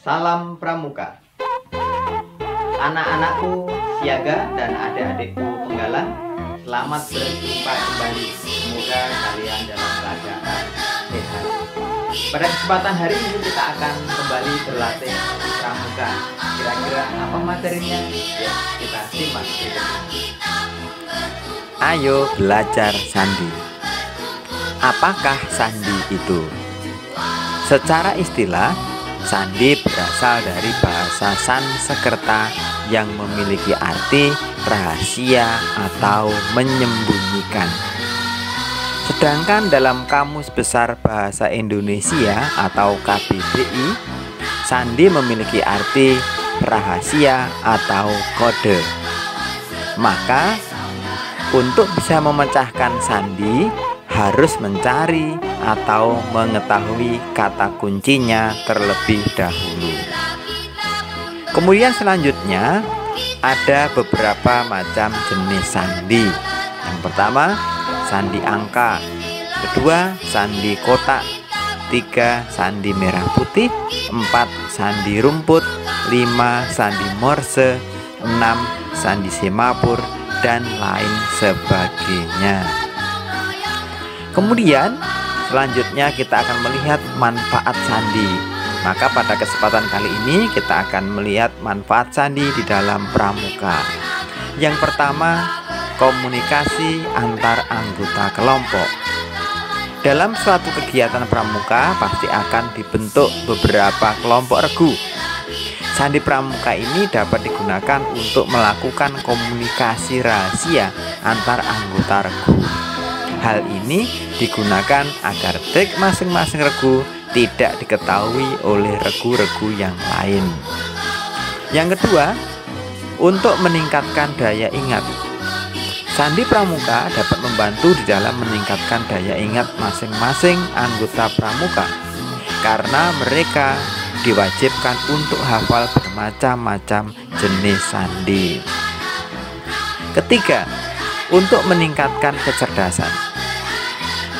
Salam Pramuka. Anak-anakku siaga dan adik-adikku penggalah, selamat berjumpa kembali. Semoga kalian dalam keadaan sehat. Pada kesempatan hari ini kita akan kembali berlatih pramuka. Kira-kira apa materinya? Ya, kita simak berikut. Ayo belajar sandi. Apakah sandi itu? Secara istilah, sandi berasal dari bahasa Sanskerta yang memiliki arti rahasia atau menyembunyikan. Sedangkan dalam Kamus Besar Bahasa Indonesia atau KBBI, sandi memiliki arti rahasia atau kode. Maka, untuk bisa memecahkan sandi, harus mencari atau mengetahui kata kuncinya terlebih dahulu. Kemudian selanjutnya ada beberapa macam jenis sandi. Yang pertama, sandi angka. Kedua, sandi kotak. Tiga, sandi merah putih. Empat, sandi rumput. Lima, sandi morse. Enam, sandi semapur, dan lain sebagainya. Kemudian selanjutnya kita akan melihat manfaat sandi. Maka pada kesempatan kali ini kita akan melihat manfaat sandi di dalam pramuka. Yang pertama, komunikasi antar anggota kelompok. Dalam suatu kegiatan pramuka pasti akan dibentuk beberapa kelompok regu. Sandi pramuka ini dapat digunakan untuk melakukan komunikasi rahasia antar anggota regu. Hal ini digunakan agar trik masing-masing regu tidak diketahui oleh regu-regu yang lain. Yang kedua, untuk meningkatkan daya ingat. Sandi pramuka dapat membantu di dalam meningkatkan daya ingat masing-masing anggota pramuka, karena mereka diwajibkan untuk hafal bermacam-macam jenis sandi. Ketiga, untuk meningkatkan kecerdasan.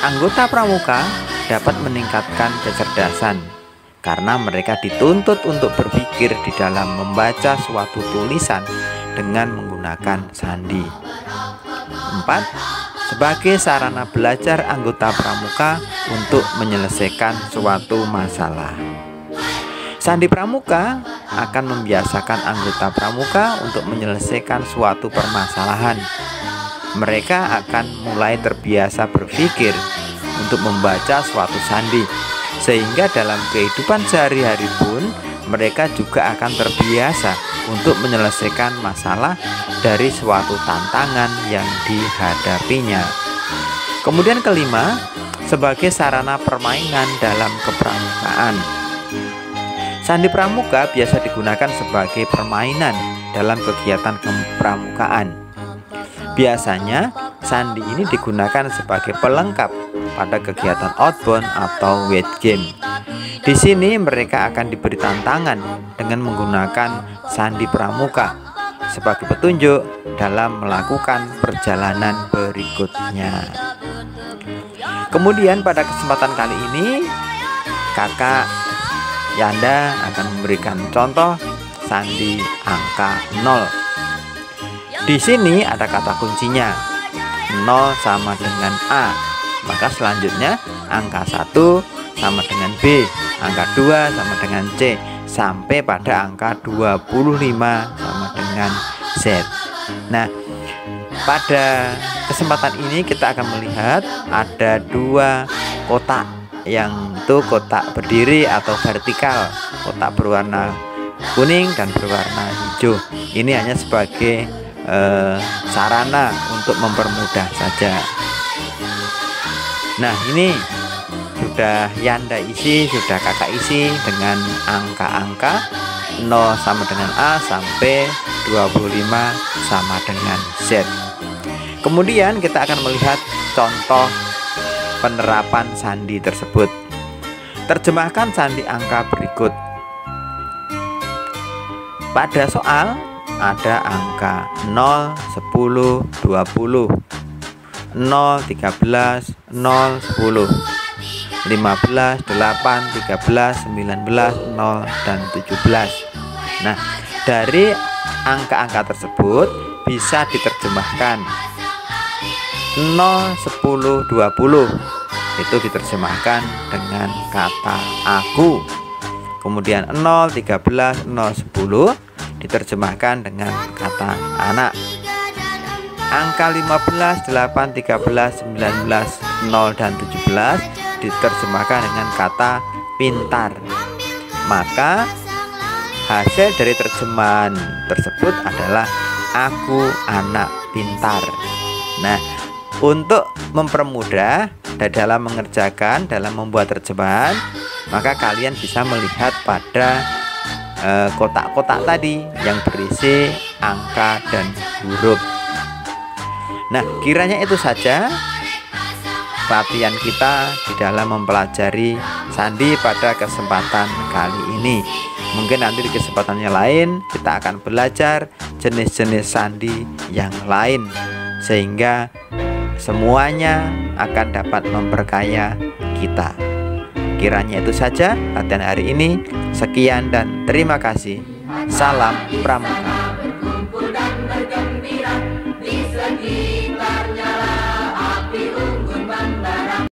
Anggota pramuka dapat meningkatkan kecerdasan karena mereka dituntut untuk berpikir di dalam membaca suatu tulisan dengan menggunakan sandi. 4. Sebagai sarana belajar anggota pramuka untuk menyelesaikan suatu masalah. Sandi pramuka akan membiasakan anggota pramuka untuk menyelesaikan suatu permasalahan. Mereka akan mulai terbiasa berpikir untuk membaca suatu sandi, sehingga dalam kehidupan sehari-hari pun mereka juga akan terbiasa untuk menyelesaikan masalah dari suatu tantangan yang dihadapinya. Kemudian kelima, sebagai sarana permainan dalam kepramukaan. Sandi pramuka biasa digunakan sebagai permainan dalam kegiatan kepramukaan. Biasanya sandi ini digunakan sebagai pelengkap pada kegiatan outbound atau weight game. Di sini mereka akan diberi tantangan dengan menggunakan sandi pramuka sebagai petunjuk dalam melakukan perjalanan berikutnya. Kemudian pada kesempatan kali ini Kakak Yanda akan memberikan contoh sandi angka 0. Di sini ada kata kuncinya 0 sama dengan A. Maka selanjutnya angka 1 sama dengan B, angka 2 sama dengan C, sampai pada angka 25 sama dengan Z. Nah, pada kesempatan ini kita akan melihat ada dua kotak, yang itu kotak berdiri atau vertikal, kotak berwarna kuning dan berwarna hijau. Ini hanya sebagai sarana untuk mempermudah saja. Nah, ini sudah Yanda isi, sudah kakak isi dengan angka-angka 0 sama dengan A sampai 25 sama dengan Z. Kemudian kita akan melihat contoh penerapan sandi tersebut. Terjemahkan sandi angka berikut. Pada soal ada angka 0, 10, 20, 0, 13, 0, 10. 15, 8, 13, 19, 0, dan 17. Nah, dari angka-angka tersebut bisa diterjemahkan. 0, 10, 20 itu diterjemahkan dengan kata aku. Kemudian 0, 13, 0, 10 diterjemahkan dengan kata anak. Angka 15, 8, 13, 19, 0, dan 17 diterjemahkan dengan kata pintar. Maka hasil dari terjemahan tersebut adalah aku anak pintar. Nah, untuk mempermudah dalam mengerjakan, dalam membuat terjemahan, maka kalian bisa melihat pada kotak-kotak tadi yang berisi angka dan huruf. Nah, kiranya itu saja latihan kita di dalam mempelajari sandi pada kesempatan kali ini. Mungkin nanti di kesempatan yang lain kita akan belajar jenis-jenis sandi yang lain, sehingga semuanya akan dapat memperkaya kita. Kiranya itu saja latihan hari ini. Sekian dan terima kasih. Salam Pramuka.